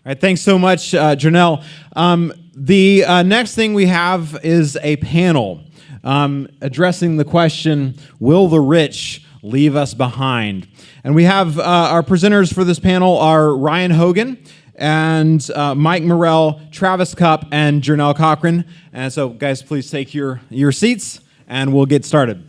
right, thanks so much, Jurnell. The next thing we have is a panel addressing the question, will the rich leave us behind? And we have our presenters for this panel are Ryan Hogan and Mike Morrell, Travis Kupp, and Jurnell Cockhren. And so, guys, please take your seats, and we'll get started.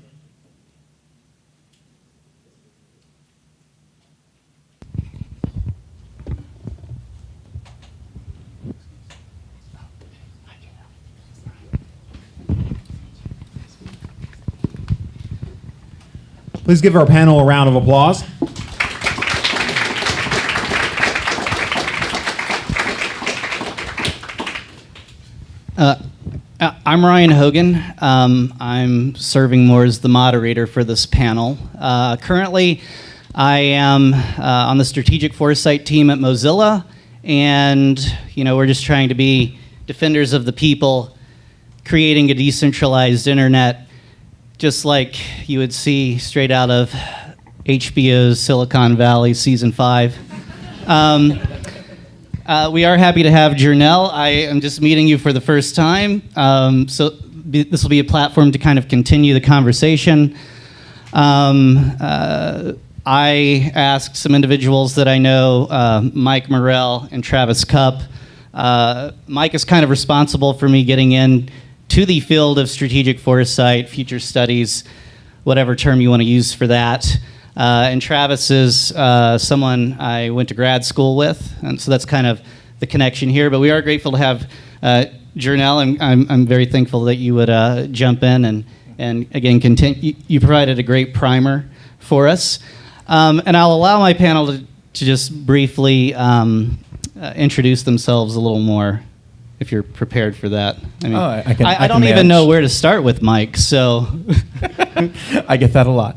Please give our panel a round of applause. I'm Ryan Hogan. I'm serving more as the moderator for this panel. Currently, I am on the Strategic Foresight team at Mozilla, and we're just trying to be defenders of the people, creating a decentralized internet, just like you would see straight out of HBO's Silicon Valley Season 5. We are happy to have Jurnell. I am just meeting you for the first time, so this will be a platform to kind of continue the conversation. I asked some individuals that I know, Mike Morrell and Travis Kupp. Mike is kind of responsible for me getting in to the field of strategic foresight, future studies, whatever term you want to use for that. And Travis is someone I went to grad school with, and so that's kind of the connection here. But we are grateful to have Jurnell, and I'm very thankful that you would jump in and again continue. You provided a great primer for us, and I'll allow my panel to just briefly introduce themselves a little more, if you're prepared for that. I mean, I don't even know where to start with Mike, so. I get that a lot.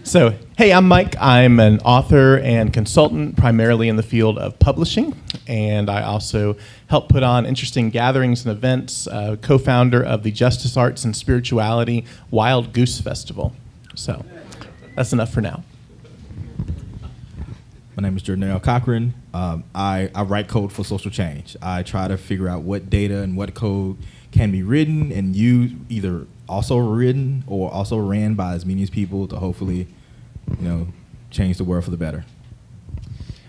So, hey, I'm Mike. I'm an author and consultant, primarily in the field of publishing, and I also help put on interesting gatherings and events, co-founder of the Justice Arts and Spirituality Wild Goose Festival. So, that's enough for now. My name is Jurnell Cockhren. I write code for social change. I try to figure out what data and what code can be written and used, either also written or also ran by as many people to hopefully, change the world for the better.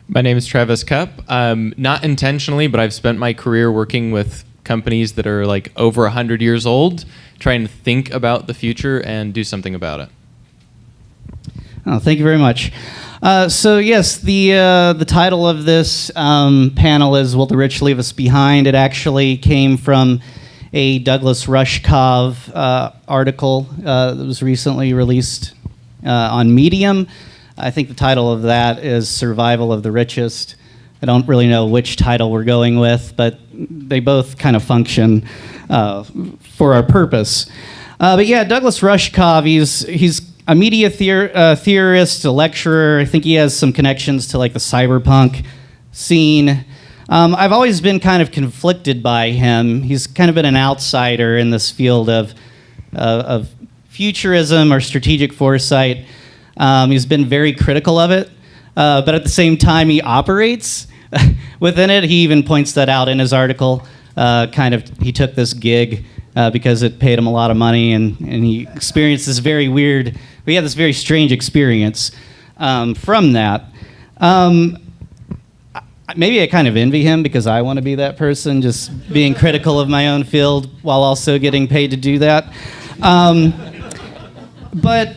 My name is Travis Kupp. Not intentionally, but I've spent my career working with companies that are like over 100 years old, trying to think about the future and do something about it. Oh, thank you very much. So yes, the title of this panel is "Will the Rich Leave Us Behind?" It actually came from a Douglas Rushkoff article that was recently released on Medium. I think the title of that is "Survival of the Richest." I don't really know which title we're going with, but they both kind of function for our purpose. But yeah, Douglas Rushkoff, he's a media theorist, a lecturer. I think he has some connections to like the cyberpunk scene. I've always been kind of conflicted by him. He's kind of been an outsider in this field of futurism or strategic foresight. He's been very critical of it, but at the same time he operates within it. He even points that out in his article. He took this gig because it paid him a lot of money, and he experienced this very weird, we had this very strange experience from that. Maybe I kind of envy him because I want to be that person, just being critical of my own field while also getting paid to do that. But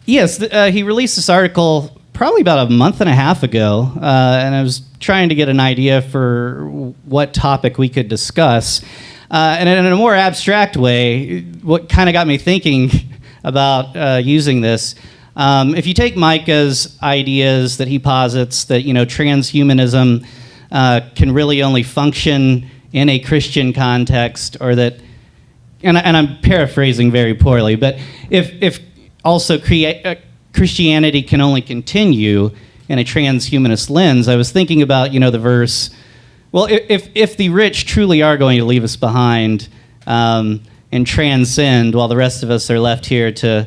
yes, he released this article probably about a month and a half ago, and I was trying to get an idea for what topic we could discuss. And in a more abstract way, what kind of got me thinking about using this, if you take Micah's ideas that he posits that, transhumanism can really only function in a Christian context, or that, and I'm paraphrasing very poorly, but if also Christianity can only continue in a transhumanist lens, I was thinking about, the verse, well, if the rich truly are going to leave us behind and transcend while the rest of us are left here to,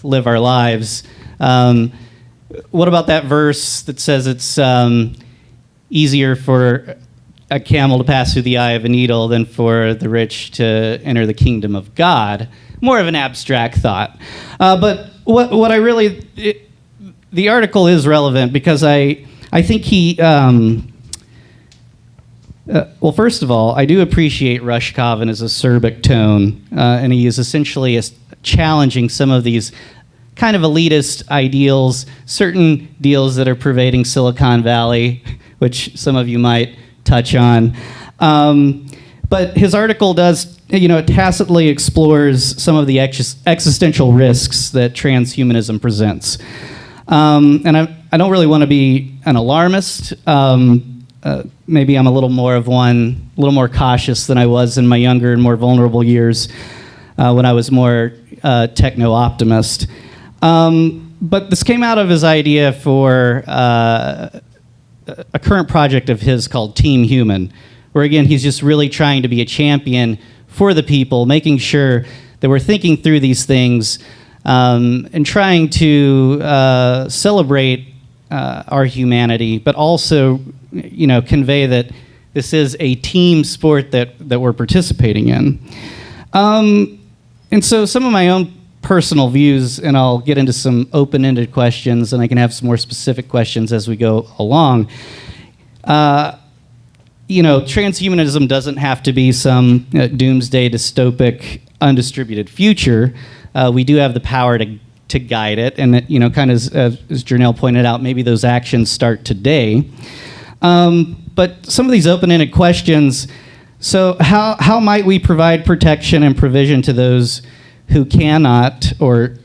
live our lives, what about that verse that says it's easier for a camel to pass through the eye of a needle than for the rich to enter the kingdom of God. More of an abstract thought. But what I really... the article is relevant because I think he... well, first of all, I do appreciate Rushkoff and his acerbic tone, and he is essentially challenging some of these kind of elitist ideals, certain deals that are pervading Silicon Valley, which some of you might touch on. But his article does, it tacitly explores some of the existential risks that transhumanism presents. And I don't really want to be an alarmist. Maybe I'm a little more cautious than I was in my younger and more vulnerable years when I was more techno-optimist. But this came out of his idea for a current project of his called Team Human, where again, he's just really trying to be a champion for the people, making sure that we're thinking through these things and trying to celebrate our humanity, but also, convey that this is a team sport that we're participating in. And so some of my own personal views, and I'll get into some open-ended questions, and I can have some more specific questions as we go along. Transhumanism doesn't have to be some doomsday dystopic undistributed future. We do have the power to guide it, and kind of as Jurnell pointed out, maybe those actions start today. But some of these open-ended questions, so how might we provide protection and provision to those who cannot or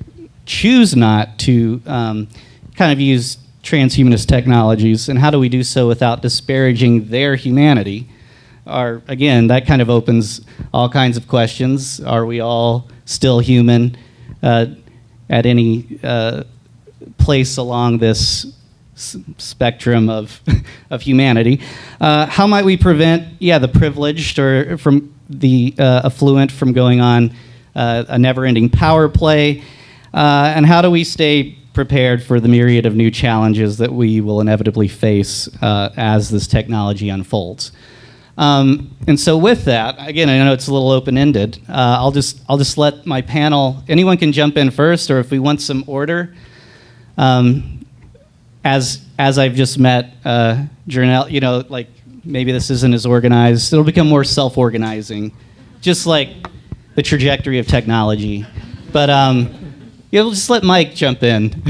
choose not to kind of use transhumanist technologies, and how do we do so without disparaging their humanity? Again, that kind of opens all kinds of questions. Are we all still human at any place along this spectrum of humanity? How might we prevent, the privileged or from the affluent from going on a never-ending power play? And how do we stay prepared for the myriad of new challenges that we will inevitably face as this technology unfolds? And so with that, again, I know it's a little open-ended. I'll just let my panel, anyone can jump in first, or if we want some order. As I've just met Jurnell, maybe this isn't as organized. It'll become more self-organizing, just like the trajectory of technology. But we'll just let Mike jump in.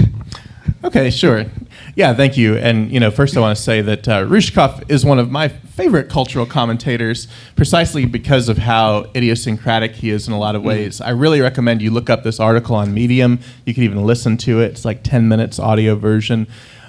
Okay, sure. Yeah, thank you. And first I want to say that Rushkoff is one of my favorite cultural commentators, precisely because of how idiosyncratic he is in a lot of ways. I really recommend you look up this article on Medium. You can even listen to it. It's like 10 minutes audio version.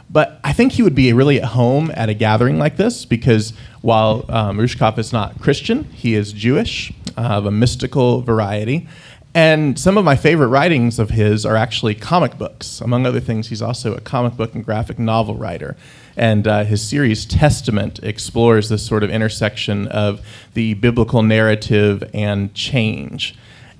But I think he would be really at home at a gathering like this, because while Rushkoff is not Christian, he is Jewish, of a mystical variety. And some of my favorite writings of his are actually comic books. Among other things, he's also a comic book and graphic novel writer. And his series Testament explores this sort of intersection of the biblical narrative and change.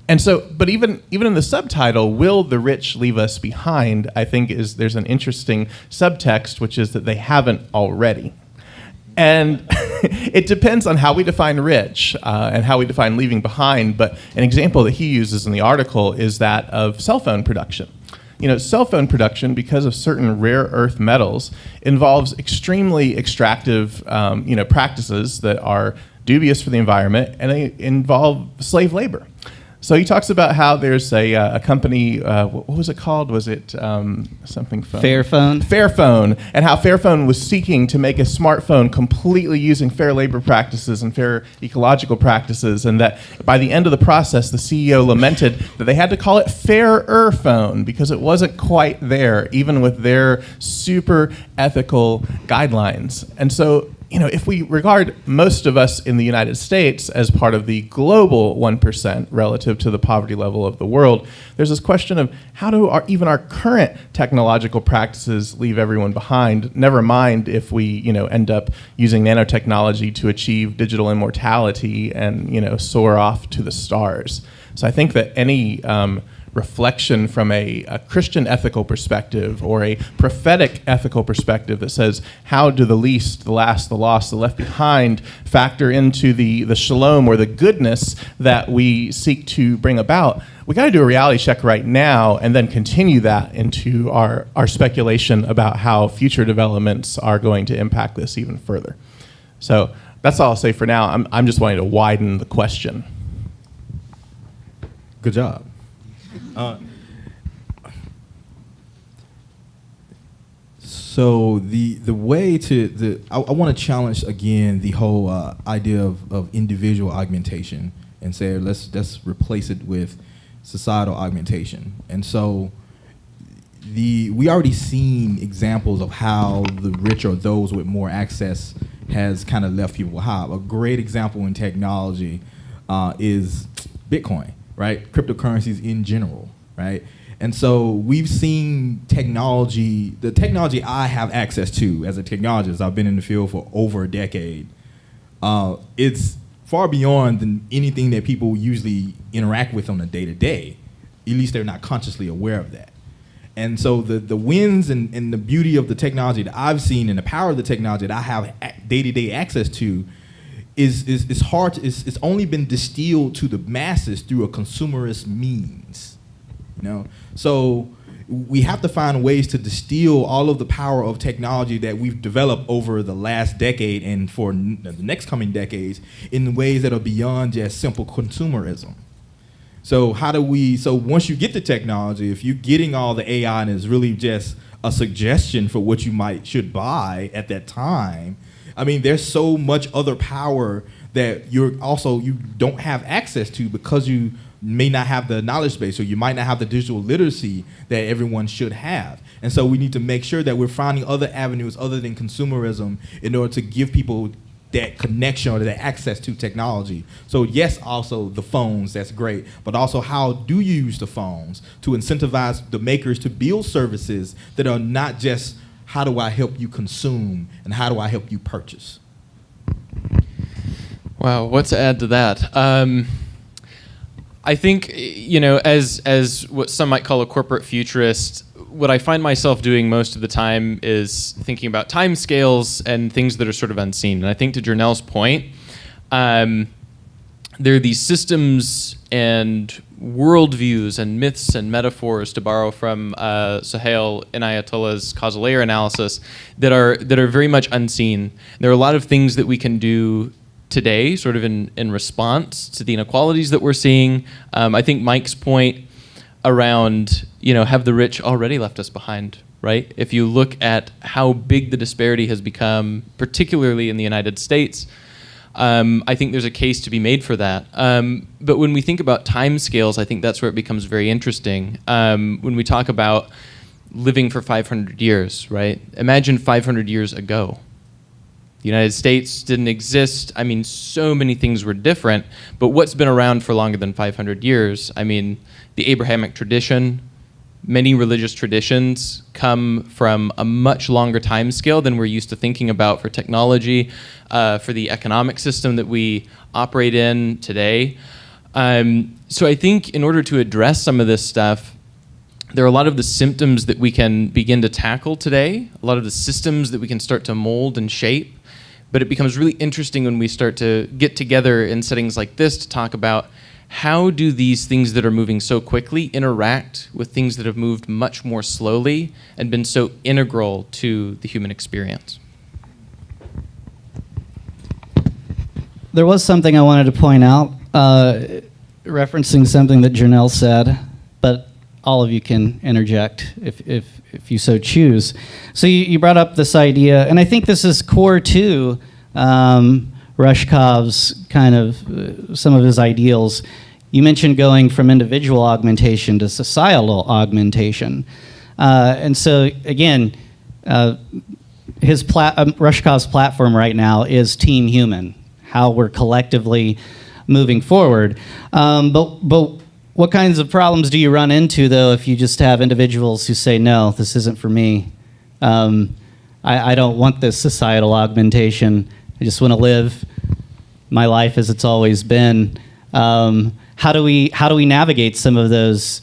And so, but even in the subtitle, "Will the Rich Leave Us Behind?" I think there's an interesting subtext, which is that they haven't already. And it depends on how we define rich and how we define leaving behind. But an example that he uses in the article is that of cell phone production. Cell phone production, because of certain rare earth metals, involves extremely extractive practices that are dubious for the environment, and they involve slave labor. So he talks about how there's a company, what was it called? Was it something phone? Fairphone. Fairphone, and how Fairphone was seeking to make a smartphone completely using fair labor practices and fair ecological practices, and that by the end of the process, the CEO lamented that they had to call it Fairer Phone because it wasn't quite there, even with their super ethical guidelines. And so, if we regard most of us in the United States as part of the global 1% relative to the poverty level of the world, there's this question of how do even our current technological practices leave everyone behind, never mind if we end up using nanotechnology to achieve digital immortality and soar off to the stars. So I think that any reflection from a Christian ethical perspective or a prophetic ethical perspective that says, how do the least, the last, the lost, the left behind factor into the shalom or the goodness that we seek to bring about? We got to do a reality check right now and then continue that into our speculation about how future developments are going to impact this even further. So that's all I'll say for now. I'm just wanting to widen the question. Good job. So the way to I want to challenge again the whole idea of individual augmentation and say let's replace it with societal augmentation. And so we already seen examples of how the rich or those with more access has kind of left people behind. A great example in technology is Bitcoin, right? Cryptocurrencies in general, right? And so we've seen the technology I have access to as a technologist, I've been in the field for over a decade, it's far beyond than anything that people usually interact with on a day-to-day. At least they're not consciously aware of that. And so the wins and the beauty of the technology that I've seen and the power of the technology that I have day-to-day access to is hard. It's only been distilled to the masses through a consumerist means, you know. So we have to find ways to distill all of the power of technology that we've developed over the last decade and for the next coming decades in ways that are beyond just simple consumerism. So once you get the technology, if you're getting all the AI and it's really just a suggestion for what you should buy at that time, I mean, there's so much other power that you don't have access to because you may not have the knowledge base or you might not have the digital literacy that everyone should have. And so we need to make sure that we're finding other avenues other than consumerism in order to give people that connection or that access to technology. So yes, also the phones, that's great, but also how do you use the phones to incentivize the makers to build services that are not just how do I help you consume and how do I help you purchase? Wow, what to add to that? I think, as what some might call a corporate futurist, what I find myself doing most of the time is thinking about time scales and things that are sort of unseen. And I think to Jurnell's point, there are these systems and worldviews and myths and metaphors, to borrow from Sohail Inayatullah's causal layer analysis, that are very much unseen. There are a lot of things that we can do today, sort of in response to the inequalities that we're seeing. I think Mike's point around, have the rich already left us behind, right? If you look at how big the disparity has become, particularly in the United States, I think there's a case to be made for that. But when we think about time scales, I think that's where it becomes very interesting. When we talk about living for 500 years, right? Imagine 500 years ago. The United States didn't exist. I mean, so many things were different, but what's been around for longer than 500 years? I mean, the Abrahamic tradition, many religious traditions come from a much longer time scale than we're used to thinking about for technology, for the economic system that we operate in today. So I think in order to address some of this stuff, there are a lot of the symptoms that we can begin to tackle today, a lot of the systems that we can start to mold and shape. But it becomes really interesting when we start to get together in settings like this to talk about how do these things that are moving so quickly interact with things that have moved much more slowly and been so integral to the human experience. There was something I wanted to point out, referencing something that Jurnell said, but all of you can interject if you so choose. So you brought up this idea, and I think this is core to Rushkov's kind of some of his ideals. You mentioned going from individual augmentation to societal augmentation. And so again, Rushkov's platform right now is Team Human, how we're collectively moving forward. But what kinds of problems do you run into, though, if you just have individuals who say, no, this isn't for me? I don't want this societal augmentation. I just want to live my life as it's always been. How do we navigate some of those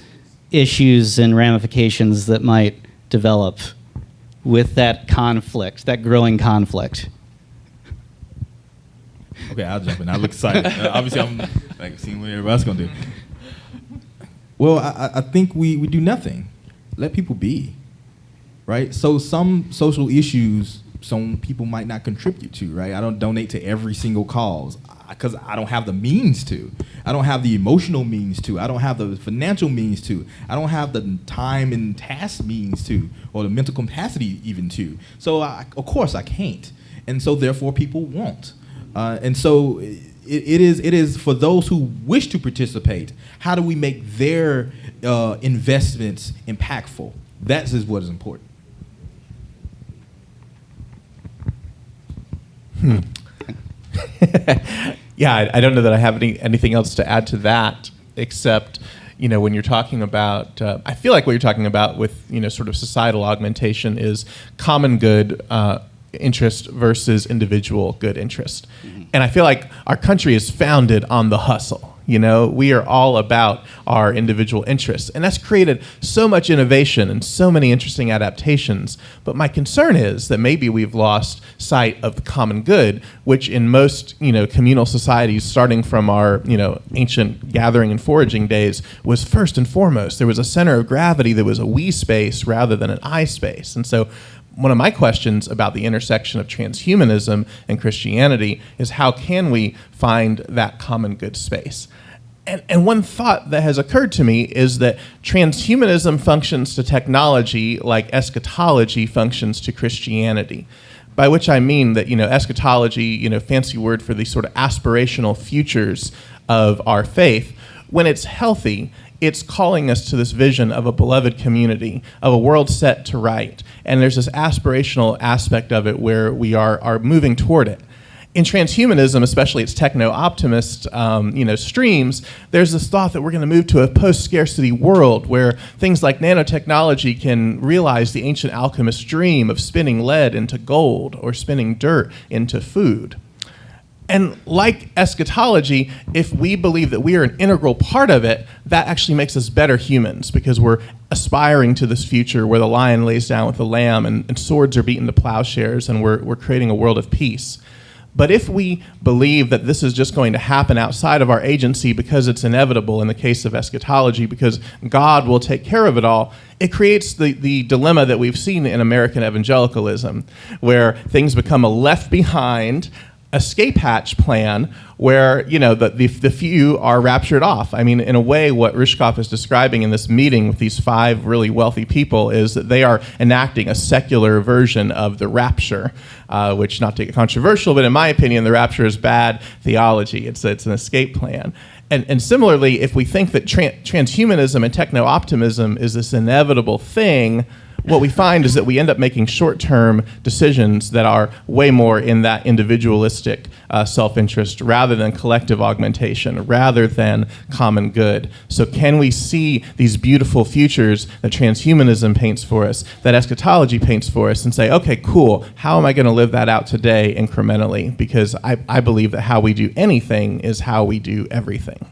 issues and ramifications that might develop with that conflict, that growing conflict? Okay, I'll jump in. I look excited. Obviously, I'm like seeing what everybody else gonna do. Well, I think we do nothing. Let people be, right? So some social issues, some people might not contribute to, right? I don't donate to every single cause because I don't have the means to. I don't have the emotional means to. I don't have the financial means to. I don't have the time and task means to, or the mental capacity even to. So of course I can't, and so therefore people won't. And so it is for those who wish to participate. How do we make their investments impactful? That is what is important. Yeah, I don't know that I have anything else to add to that, except, when you're talking about, I feel like what you're talking about with, sort of societal augmentation is common good interest versus individual good interest. Mm-hmm. And I feel like our country is founded on the hustle. We are all about our individual interests. And that's created so much innovation and so many interesting adaptations. But my concern is that maybe we've lost sight of the common good, which in most, communal societies, starting from our, ancient gathering and foraging days, was first and foremost. There was a center of gravity that was a we space rather than an I space. And so one of my questions about the intersection of transhumanism and Christianity is how can we find that common good space? And one thought that has occurred to me is that transhumanism functions to technology like eschatology functions to Christianity. By which I mean that, eschatology, fancy word for these sort of aspirational futures of our faith, when it's healthy, it's calling us to this vision of a beloved community, of a world set to right. And there's this aspirational aspect of it where we are moving toward it. In transhumanism, especially its techno-optimist streams, there's this thought that we're going to move to a post-scarcity world where things like nanotechnology can realize the ancient alchemist's dream of spinning lead into gold or spinning dirt into food. And like eschatology, if we believe that we are an integral part of it, that actually makes us better humans because we're aspiring to this future where the lion lays down with the lamb and swords are beaten to plowshares and we're creating a world of peace. But if we believe that this is just going to happen outside of our agency because it's inevitable in the case of eschatology, because God will take care of it all, it creates the dilemma that we've seen in American evangelicalism, where things become a left behind escape hatch plan where the few are raptured off. I mean, in a way, what Richest is describing in this meeting with these 5 really wealthy people is that they are enacting a secular version of the rapture, which, not to get controversial, but in my opinion, the rapture is bad theology. It's an escape plan. And similarly, if we think that transhumanism and techno-optimism is this inevitable thing, what we find is that we end up making short-term decisions that are way more in that individualistic self-interest rather than collective augmentation, rather than common good. So can we see these beautiful futures that transhumanism paints for us, that eschatology paints for us, and say, okay, cool, how am I going to live that out today incrementally? Because I believe that how we do anything is how we do everything.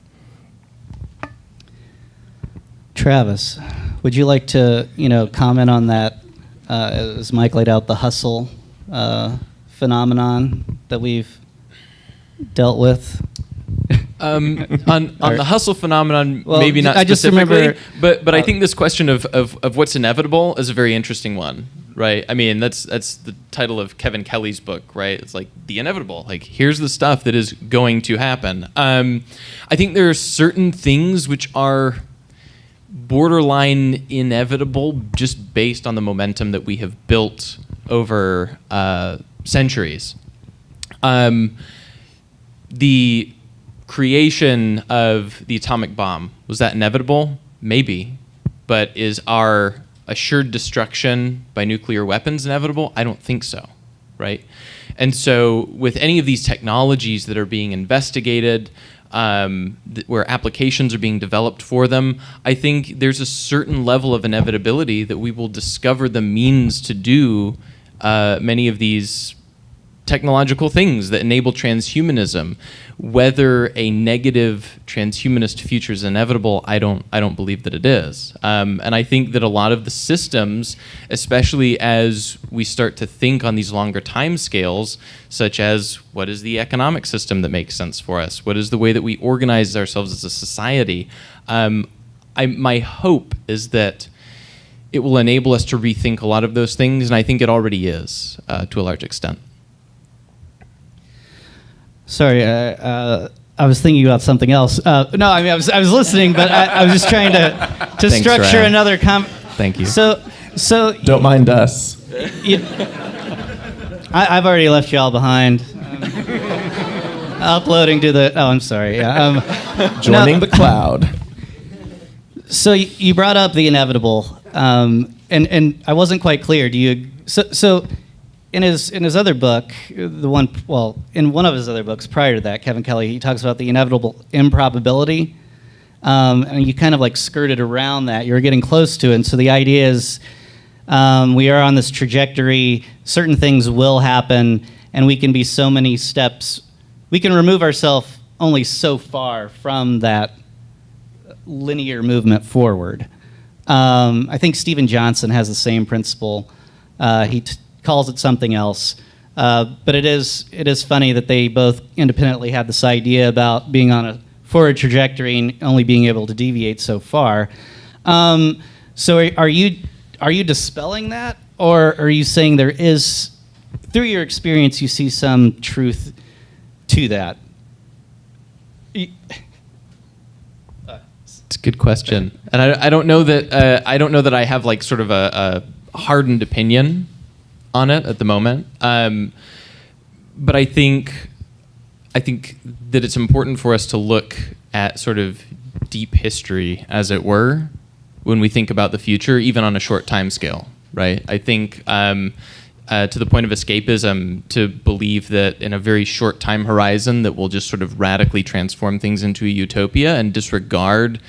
Travis, would you like to, comment on that, as Mike laid out, the hustle phenomenon that we've dealt with? On the hustle phenomenon, well, maybe not I just specifically, remember, but I think this question of what's inevitable is a very interesting one, right? I mean, that's the title of Kevin Kelly's book, right? It's like the inevitable. Like, here's the stuff that is going to happen. I think there are certain things which are borderline inevitable just based on the momentum that we have built over centuries. The creation of the atomic bomb, was that inevitable? Maybe. But is our assured destruction by nuclear weapons inevitable? I don't think so, right? And so with any of these technologies that are being investigated, where applications are being developed for them, I think there's a certain level of inevitability that we will discover the means to do many of these technological things that enable transhumanism. Whether a negative transhumanist future is inevitable, I don't believe that it is. And I think that a lot of the systems, especially as we start to think on these longer time scales, such as what is the economic system that makes sense for us? What is the way that we organize ourselves as a society? My hope is that it will enable us to rethink a lot of those things, and I think it already is to a large extent. Sorry, I was thinking about something else. No, I mean I was listening, but I was just trying to Thanks, structure Ryan. another Thank you. So Don't mind us. I've already left y'all behind. Uploading to the. Oh, I'm sorry. Yeah. Joining the cloud. So you brought up the inevitable, and I wasn't quite clear. Do you? So in his other book, in one of his other books prior to that, Kevin Kelly, he talks about the inevitable improbability, and you kind of like skirted around that. You're getting close to it, and so the idea is we are on this trajectory. Certain things will happen, and we can be so many steps. We can remove ourselves only so far from that linear movement forward. I think Stephen Johnson has the same principle. He calls it something else, but it is funny that they both independently had this idea about being on a forward trajectory and only being able to deviate so far. So are you dispelling that, or are you saying there is, through your experience, you see some truth to that? It's a good question, and I don't know that I have like sort of a hardened opinion on it at the moment. But I think that it's important for us to look at sort of deep history, as it were, when we think about the future, even on a short time scale, right? I think to the point of escapism, to believe that in a very short time horizon that we'll just sort of radically transform things into a utopia and disregard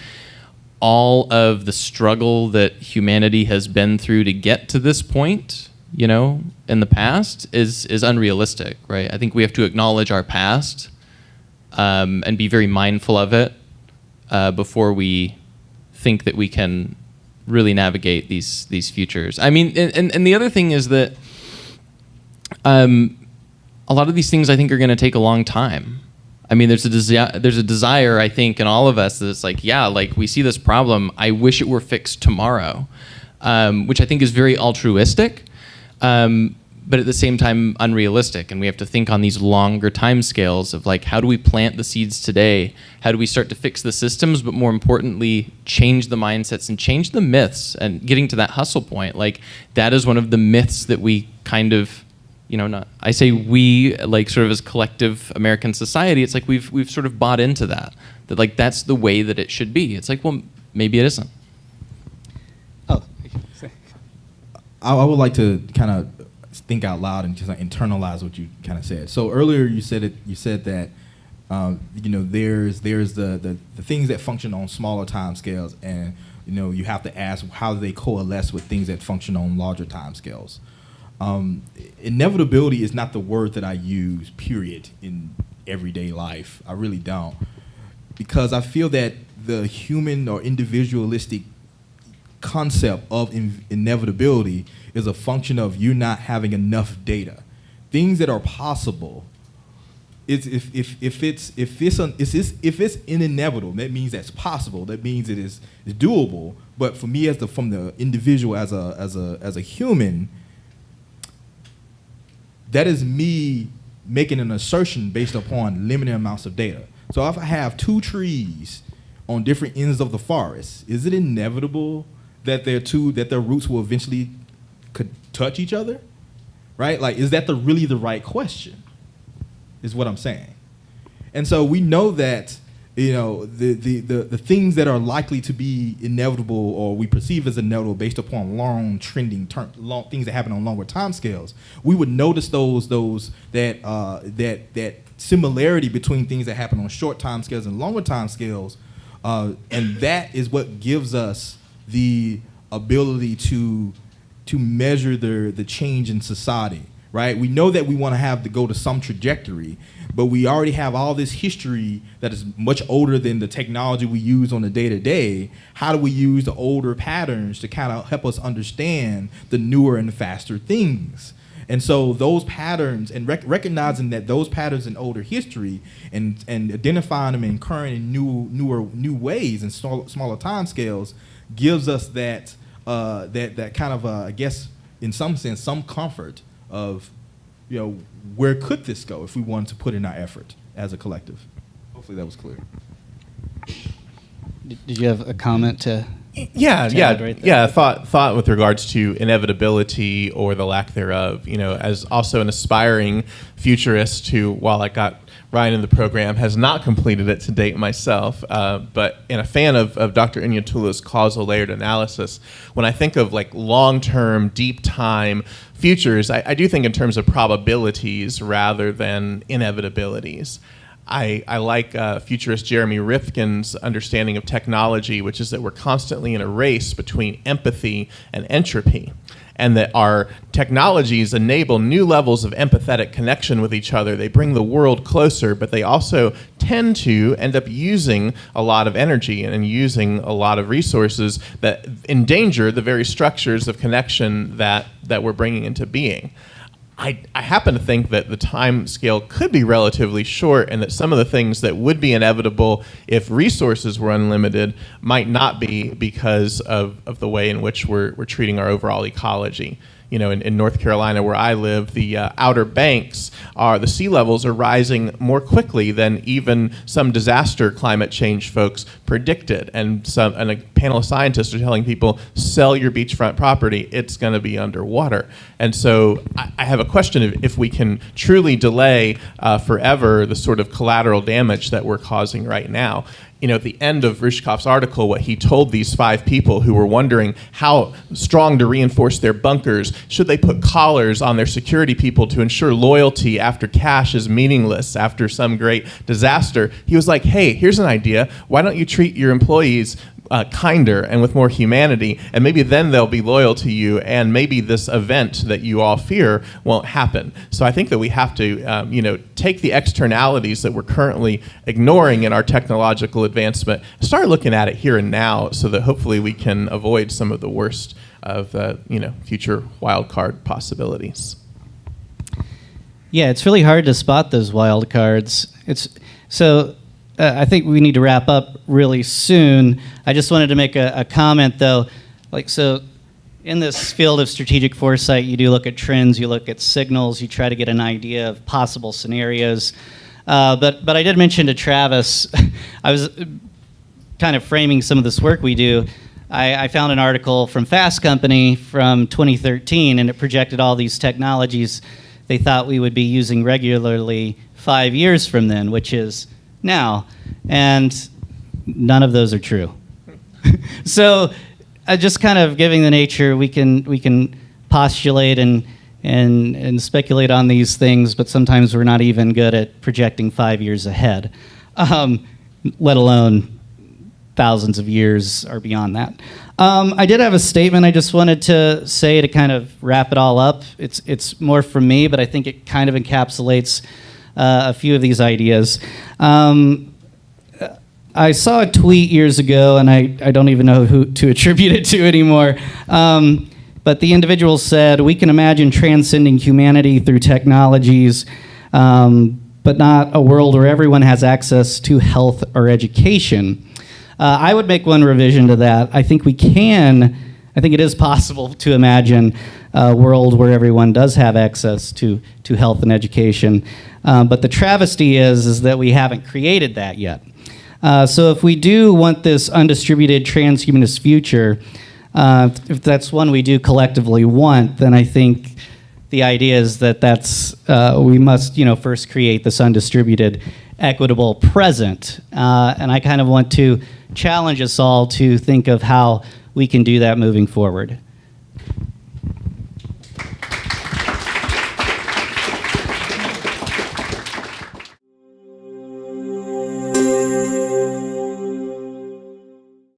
all of the struggle that humanity has been through to get to this point, you know, in the past is unrealistic, right? I think we have to acknowledge our past and be very mindful of it before we think that we can really navigate these futures. I mean, and the other thing is that a lot of these things I think are going to take a long time. I mean, there's a desire, I think, in all of us that it's like, yeah, like we see this problem, I wish it were fixed tomorrow, which I think is very altruistic, but at the same time unrealistic. And we have to think on these longer time scales of like, how do we plant the seeds today? How do we start to fix the systems, but more importantly, change the mindsets and change the myths? And getting to that hustle point, like that is one of the myths that we kind of, you know, I say we, like sort of as collective American society, it's like we've sort of bought into that like that's the way that it should be. It's like, well, maybe it isn't. Oh, I would like to kind of think out loud and just like internalize what you kind of said. So earlier you said that you know, there's the things that function on smaller time scales, and you know, you have to ask how do they coalesce with things that function on larger time scales. Inevitability is not the word that I use, period, in everyday life. I really don't. Because I feel that the human or individualistic concept of inevitability is a function of you not having enough data. Things that are possible, if it's inevitable, that means that's possible. That means it's doable. But for me, from the individual as a human, that is me making an assertion based upon limited amounts of data. So if I have two trees on different ends of the forest, is it inevitable that their roots will eventually could touch each other? Right? Like, is that really the right question? Is what I'm saying. And so we know that, you know, the things that are likely to be inevitable or we perceive as inevitable based upon long trending things that happen on longer time scales, we would notice that similarity between things that happen on short time scales and longer time scales, and that is what gives us the ability to measure the change in society, right? We know that we want to have to go to some trajectory, but we already have all this history that is much older than the technology we use on the day-to-day. How do we use the older patterns to kind of help us understand the newer and faster things? And so those patterns, and recognizing that those patterns in older history and identifying them in current and new ways and smaller time scales gives us that kind of, I guess, in some sense, some comfort of, where could this go if we wanted to put in our effort as a collective? Hopefully that was clear. Did you have a comment to? Thought with regards to inevitability or the lack thereof. As also an aspiring futurist who, while I got Ryan in the program, has not completed it to date myself, but a fan of Dr. Inyatula's causal layered analysis. When I think of like long-term, deep time futures, I do think in terms of probabilities rather than inevitabilities. I like futurist Jeremy Rifkin's understanding of technology, which is that we're constantly in a race between empathy and entropy, and that our technologies enable new levels of empathetic connection with each other. They bring the world closer, but they also tend to end up using a lot of energy and using a lot of resources that endanger the very structures of connection that we're bringing into being. I happen to think that the time scale could be relatively short, and that some of the things that would be inevitable if resources were unlimited might not be because of the way in which we're treating our overall ecology. In North Carolina, where I live, the Outer Banks the sea levels are rising more quickly than even some disaster climate change folks predicted. And a panel of scientists are telling people, sell your beachfront property, it's going to be underwater. And so I have a question of if we can truly delay forever the sort of collateral damage that we're causing right now. At the end of Rishkov's article, what he told these 5 people who were wondering how strong to reinforce their bunkers, should they put collars on their security people to ensure loyalty after cash is meaningless after some great disaster, he was like, hey, here's an idea. Why don't you treat your employees kinder and with more humanity, and maybe then they'll be loyal to you, and maybe this event that you all fear won't happen. So I think that we have to, take the externalities that we're currently ignoring in our technological advancement, start looking at it here and now, so that hopefully we can avoid some of the worst of future wildcard possibilities. Yeah, it's really hard to spot those wild cards. I think we need to wrap up really soon. I just wanted to make a comment, though. In this field of strategic foresight, you do look at trends, you look at signals, you try to get an idea of possible scenarios. But I did mention to Travis, I was kind of framing some of this work we do. I found an article from Fast Company from 2013, and it projected all these technologies they thought we would be using regularly 5 years from then, which is now, and none of those are true. So just kind of giving the nature, we can postulate and speculate on these things, but sometimes we're not even good at projecting 5 years ahead, let alone thousands of years or beyond that. I did have a statement I just wanted to say to kind of wrap it all up. It's more from me, but I think it kind of encapsulates a few of these ideas. I saw a tweet years ago, and I don't even know who to attribute it to anymore, but the individual said, we can imagine transcending humanity through technologies, but not a world where everyone has access to health or education. I would make one revision to that. I think it is possible to imagine a world where everyone does have access to health and education. But the travesty is that we haven't created that yet. So if we do want this undistributed transhumanist future, if that's one we do collectively want, then I think the idea is that's we must first create this undistributed, equitable present. And I kind of want to challenge us all to think of how we can do that moving forward.